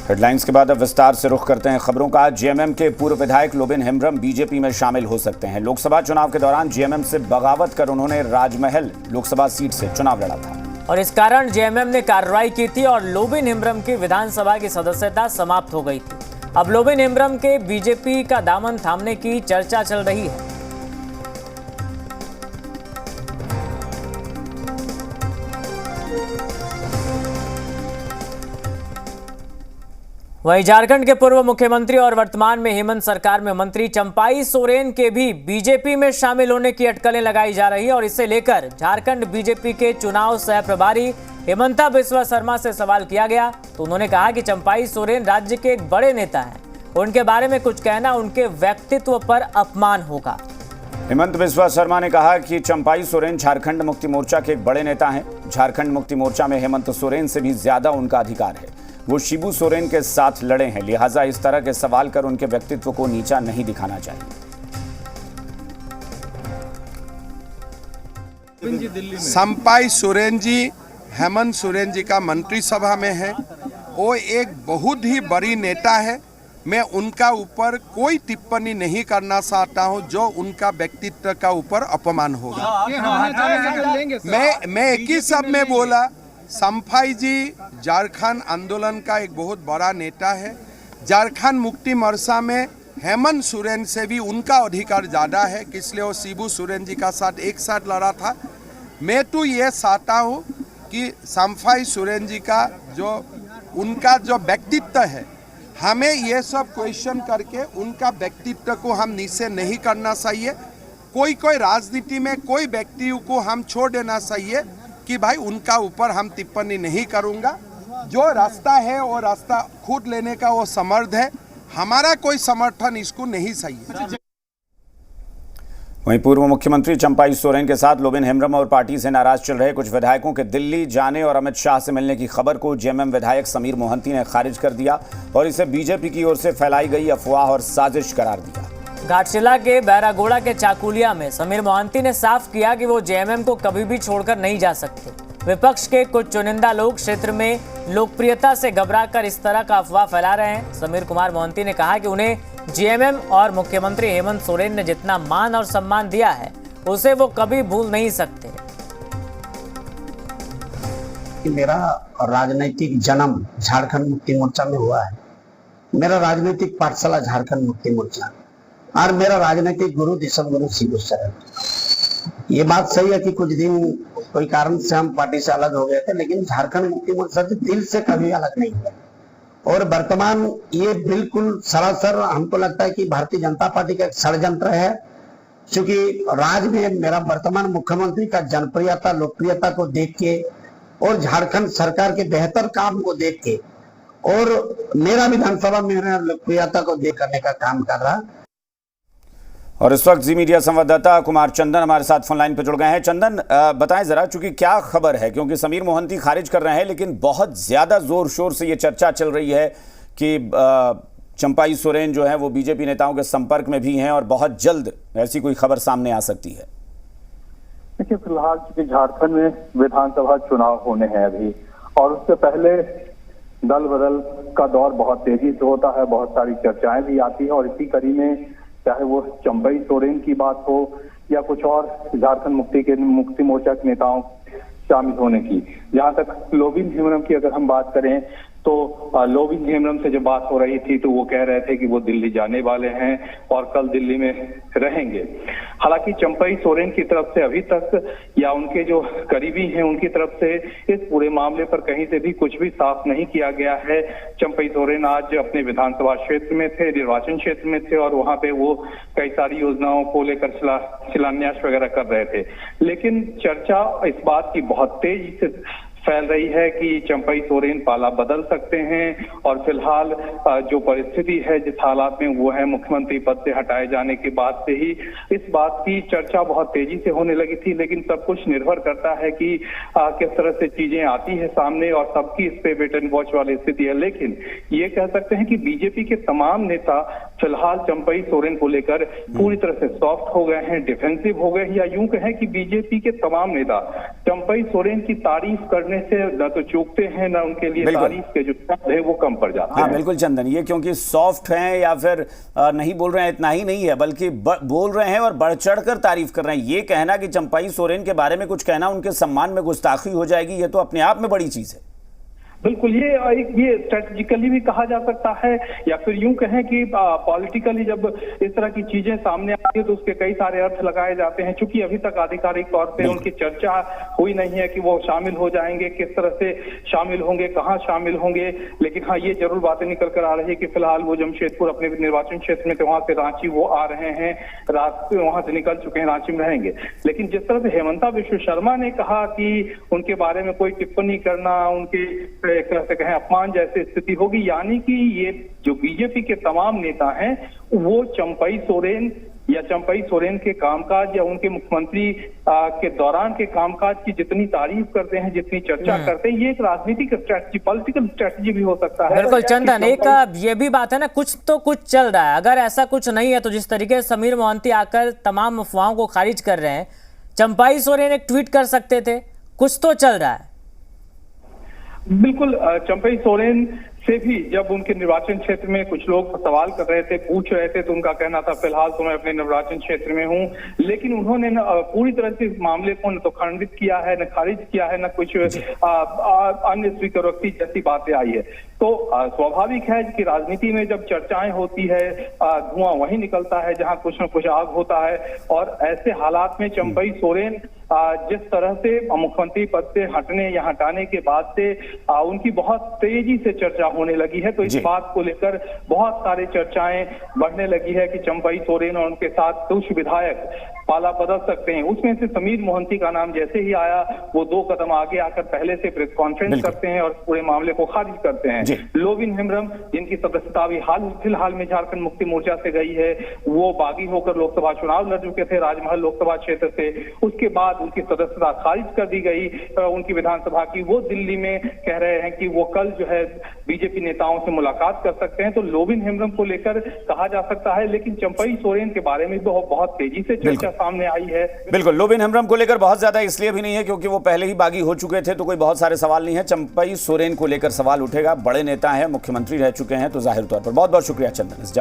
Headlines के बाद अब विस्तार से रुख करते हैं खबरों का। जेएमएम के पूर्व विधायक लोबिन हेम्ब्रम बीजेपी में शामिल हो सकते हैं। लोकसभा चुनाव के दौरान जेएमएम से बगावत कर उन्होंने राजमहल लोकसभा सीट से चुनाव लड़ा था और इस कारण जेएमएम ने कार्रवाई की थी और लोबिन हेम्ब्रम की विधानसभा की सदस्यता समाप्त हो गई थी। अब लोबिन हेम्ब्रम के बीजेपी का दामन थामने की चर्चा चल रही है। वहीं झारखंड के पूर्व मुख्यमंत्री और वर्तमान में हेमंत सरकार में मंत्री चंपाई सोरेन के भी बीजेपी में शामिल होने की अटकलें लगाई जा रही है और इसे लेकर झारखंड बीजेपी के चुनाव सह प्रभारी हेमंता बिस्वा शर्मा से सवाल किया गया तो उन्होंने कहा कि चंपाई सोरेन राज्य के एक बड़े नेता हैं, उनके बारे में कुछ कहना उनके व्यक्तित्व पर अपमान होगा। हेमंत बिस्वा शर्मा ने कहा कि चंपाई सोरेन झारखंड मुक्ति मोर्चा के एक बड़े नेता हैं। झारखंड मुक्ति मोर्चा में हेमंत सोरेन से भी ज्यादा उनका अधिकार है। वो शिबू सोरेन के साथ लड़े हैं, लिहाजा इस तरह के सवाल कर उनके व्यक्तित्व को नीचा नहीं दिखाना चाहिए। चंपाई सोरेन जी हेमंत सोरेन जी का मंत्रिसभा में है। वो एक बहुत ही बड़ी नेता है। मैं उनका ऊपर कोई टिप्पणी नहीं करना चाहता हूं जो उनका व्यक्तित्व का ऊपर अपमान होगा। मैं एक ही शब्द में बोला, चंपाई जी झारखंड आंदोलन का एक बहुत बड़ा नेता है। झारखंड मुक्ति मोर्चा में हेमंत सोरेन से भी उनका अधिकार ज़्यादा है, इसलिए वो शिबू सोरेन जी का साथ एक साथ लड़ा था। मैं तो ये चाहता हूँ कि चंपाई सोरेन जी का उनका जो व्यक्तित्व है, हमें ये सब क्वेश्चन करके उनका व्यक्तित्व को हम नीचे नहीं करना चाहिए। कोई राजनीति में कोई व्यक्ति को हम छोड़ देना चाहिए कि भाई उनका ऊपर हम टिप्पणी नहीं करूंगा। जो रास्ता है वो रास्ता खुद लेने का वो समर्थ है, हमारा कोई समर्थन इसको नहीं चाहिए। वहीं पूर्व मुख्यमंत्री चंपाई सोरेन के साथ लोबिन हेम्ब्रम और पार्टी से नाराज चल रहे कुछ विधायकों के दिल्ली जाने और अमित शाह से मिलने की खबर को जेएमएम विधायक समीर मोहंती ने खारिज कर दिया और इसे बीजेपी की ओर से फैलाई गई अफवाह और साजिश करार दिया। घाटशिला के बैरागोड़ा के चाकुलिया में समीर मोहंती ने साफ किया कि वो जेएमएम को कभी भी छोड़कर नहीं जा सकते। विपक्ष के कुछ चुनिंदा लोग क्षेत्र में लोकप्रियता से घबराकर इस तरह का अफवाह फैला रहे हैं। समीर कुमार मोहंती ने कहा कि उन्हें जेएमएम और मुख्यमंत्री हेमंत सोरेन ने जितना मान और सम्मान दिया है उसे वो कभी भूल नहीं सकते। मेरा राजनीतिक जन्म झारखंड मुक्ति मोर्चा में हुआ है। मेरा राजनीतिक पाठशाला झारखंड मुक्ति मोर्चा और मेरा राजनीतिक गुरु दिशम गुरु शिबू सोरेन। ये बात सही है कि कुछ दिन कोई कारण से हम पार्टी से अलग हो गए थे, लेकिन झारखंड मुक्ति मोर्चा से दिल से कभी अलग नहीं हुआ। और वर्तमान ये बिल्कुल सरासर हमको लगता है कि भारतीय जनता पार्टी का एक षड्यंत्र है, क्योंकि राज्य में मेरा वर्तमान मुख्यमंत्री का जनप्रियता लोकप्रियता को देख के और झारखंड सरकार के बेहतर काम को देख के और मेरा विधानसभा में लोकप्रियता को देख करने का काम कर रहा। और इस वक्त जी मीडिया संवाददाता कुमार चंदन हमारे साथ फोन लाइन पर जुड़ गए हैं। चंदन, बताएं जरा, चूंकि क्या खबर है, क्योंकि समीर मोहंती खारिज कर रहे हैं लेकिन बहुत ज्यादा जोर शोर से ये चर्चा चल रही है कि चंपाई सोरेन जो है वो बीजेपी नेताओं के संपर्क में भी हैं और बहुत जल्द ऐसी कोई खबर सामने आ सकती है। देखिए, फिलहाल चूंकि झारखंड में विधानसभा चुनाव होने हैं अभी, और उससे पहले दल बदल का दौर बहुत तेजी से होता है, बहुत सारी चर्चाएं भी आती है और इसी कड़ी में चाहे वो चंपाई सोरेन की बात हो या कुछ और झारखंड मुक्ति मोर्चा के नेताओं शामिल होने की। जहां तक लोबिन हेम्ब्रम की अगर हम बात करें तो लोबिन हेम्ब्रम से जब बात हो रही थी तो वो कह रहे थे कि वो दिल्ली जाने वाले हैं और कल दिल्ली में रहेंगे। हालांकि चंपाई सोरेन की तरफ से अभी तक या उनके जो करीबी हैं उनकी तरफ से इस पूरे मामले पर कहीं से भी कुछ भी साफ नहीं किया गया है। चंपाई सोरेन आज अपने विधानसभा क्षेत्र में थे, निर्वाचन क्षेत्र में थे और वहां पे वो कई सारी योजनाओं को लेकर शिलान्यास वगैरह कर रहे थे। लेकिन चर्चा इस बात की बहुत तेजी से फैल रही है कि चंपाई सोरेन पाला बदल सकते हैं और फिलहाल जो परिस्थिति है, जिस हालात में वो है, मुख्यमंत्री पद से हटाए जाने के बाद से ही इस बात की चर्चा बहुत तेजी से होने लगी थी। लेकिन सब कुछ निर्भर करता है कि किस तरह से चीजें आती है सामने और सबकी इस पे वेट एंड वॉच वाली स्थिति है। लेकिन ये कह सकते हैं कि बीजेपी के तमाम नेता फिलहाल चंपाई सोरेन को लेकर पूरी तरह से सॉफ्ट हो गए हैं, डिफेंसिव हो गए हैं, या यूं कहें कि बीजेपी के तमाम नेता चंपाई सोरेन की तारीफ करने कहने से न तो चूकते हैं, न उनके लिए बिल्कुल। तारीफ के जो शब्द है वो कम पड़ जाते हाँ हैं। बिल्कुल चंदन, ये क्योंकि सॉफ्ट हैं या फिर नहीं बोल रहे हैं, इतना ही नहीं है बल्कि बोल रहे हैं और बढ़ चढ़ कर तारीफ कर रहे हैं। ये कहना कि चंपाई सोरेन के बारे में कुछ कहना उनके सम्मान में गुस्ताखी हो जाएगी, ये तो अपने आप में बड़ी चीज है। बिल्कुल, ये स्ट्रेटेजिकली भी कहा जा सकता है, या फिर यूं कहें कि पॉलिटिकली जब इस तरह की चीजें सामने आती है तो उसके कई सारे अर्थ लगाए जाते हैं। चूंकि अभी तक आधिकारिक तौर पे उनकी चर्चा हुई नहीं है कि वो शामिल हो जाएंगे, किस तरह से शामिल होंगे, कहाँ शामिल होंगे, लेकिन हाँ ये जरूर बातें निकल कर आ रही है कि फिलहाल वो जमशेदपुर अपने निर्वाचन क्षेत्र में, तो वहां से रांची वो आ रहे हैं, रात वहां से निकल चुके हैं, रांची में रहेंगे। लेकिन जिस तरह से हेमंता विश्व शर्मा ने कहा कि उनके बारे में कोई टिप्पणी करना उनके एक तरह से कहें अपमान जैसी स्थिति होगी, यानी कि ये जो बीजेपी के तमाम नेता हैं वो चंपाई सोरेन के कामकाज या उनके मुख्यमंत्री के दौरान के कामकाज की जितनी तारीफ करते हैं, जितनी चर्चा करते हैं, ये एक राजनीतिक स्ट्रैटेजी, पॉलिटिकल स्ट्रैटेजी भी हो सकता है। बिल्कुल चंदन, एक ये भी बात है ना, कुछ तो कुछ चल रहा है। अगर ऐसा कुछ नहीं है तो जिस तरीके से समीर मोहंती आकर तमाम अफवाहों को खारिज कर रहे हैं, चंपाई सोरेन एक ट्वीट कर सकते थे, कुछ तो चल रहा है। बिल्कुल, चंपाई सोरेन से भी जब उनके निर्वाचन क्षेत्र में कुछ लोग सवाल कर रहे थे, पूछ रहे थे, तो उनका कहना था फिलहाल तो मैं अपने निर्वाचन क्षेत्र में हूं। लेकिन उन्होंने न पूरी तरह से इस मामले को न तो खंडित किया है, न खारिज किया है, न कुछ अन्य स्वीकारोक्ति जैसी बातें आई है। तो स्वाभाविक है कि राजनीति में जब चर्चाएं होती है, धुआं वहीं निकलता है जहां कुछ न कुछ आग होता है। और ऐसे हालात में चंपाई सोरेन जिस तरह से मुख्यमंत्री पद से हटने या हटाने के बाद से उनकी बहुत तेजी से चर्चा होने लगी है, तो इस बात को लेकर बहुत सारे चर्चाएं बढ़ने लगी है कि चंपाई सोरेन और उनके साथ कुछ विधायक पाला बदल सकते हैं। उसमें से समीर मोहंती का नाम जैसे ही आया, वो 2 कदम आगे आकर पहले से प्रेस कॉन्फ्रेंस करते हैं और पूरे मामले को खारिज करते हैं। लोबिन हेम्ब्रम, जिनकी सदस्यता अभी फिलहाल में झारखंड मुक्ति मोर्चा से गई है, वो बागी होकर लोकसभा चुनाव लड़ चुके थे राजमहल लोकसभा क्षेत्र से। उसके बाद उनकी सदस्यता खारिज कर दी गई उनकी विधानसभा की। वो दिल्ली में कह रहे हैं कि वो कल जो है बीजेपी नेताओं से मुलाकात कर सकते हैं। तो लोबिन हेम्ब्रम को लेकर कहा जा सकता है, लेकिन चंपाई सोरेन के बारे में बहुत तेजी से चर्चा सामने आई है। बिल्कुल, लोबिन हेम्ब्रम को लेकर बहुत ज्यादा इसलिए भी नहीं है क्योंकि वो पहले ही बागी हो चुके थे, तो कोई बहुत सारे सवाल नहीं है। चंपाई सोरेन को लेकर सवाल उठेगा, बड़े नेता हैं, मुख्यमंत्री रह चुके हैं, तो जाहिर तौर पर बहुत बहुत शुक्रिया चंदन।